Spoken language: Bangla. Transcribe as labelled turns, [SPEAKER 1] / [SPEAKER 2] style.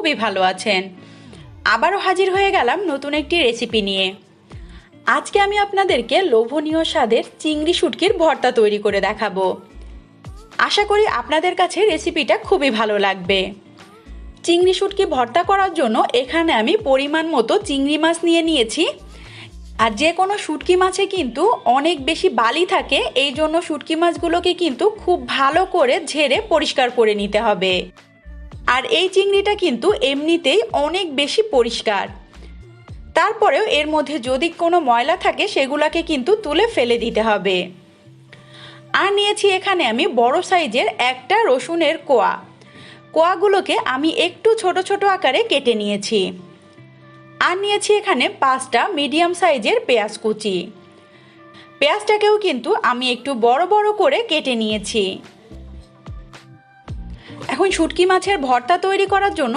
[SPEAKER 1] খুবই ভালো আছেন। আবারও হাজির হয়ে গেলাম নতুন একটি রেসিপি নিয়ে। আজকে আমি আপনাদেরকে লোভনীয় স্বাদের চিংড়ি শুটকির ভর্তা তৈরি করে দেখাবো। আশা করি আপনাদের কাছে রেসিপিটা খুবই ভালো লাগবে। চিংড়ি শুটকি ভর্তা করার জন্য এখানে আমি পরিমাণ মতো চিংড়ি মাছ নিয়ে নিয়েছি। আর যে কোনো শুটকি মাছে কিন্তু অনেক বেশি বালি থাকে, এই জন্য শুটকি মাছগুলোকে কিন্তু খুব ভালো করে ঝেড়ে পরিষ্কার করে নিতে হবে। আর এই চিংড়িটা কিন্তু এমনিতেই অনেক বেশি পরিষ্কার, তারপরেও এর মধ্যে যদি কোনো ময়লা থাকে সেগুলোকে কিন্তু তুলে ফেলে দিতে হবে। আর নিয়েছি এখানে আমি বড় সাইজের একটা রসুনের কোয়াগুলোকে আমি একটু ছোট ছোট আকারে কেটে নিয়েছি। আর নিয়েছি এখানে 5টা মিডিয়াম সাইজের পেঁয়াজ কুচি। পেঁয়াজটাকেও কিন্তু আমি একটু বড় বড় করে কেটে নিয়েছি। এখন শুটকি মাছের ভর্তা তৈরি করার জন্য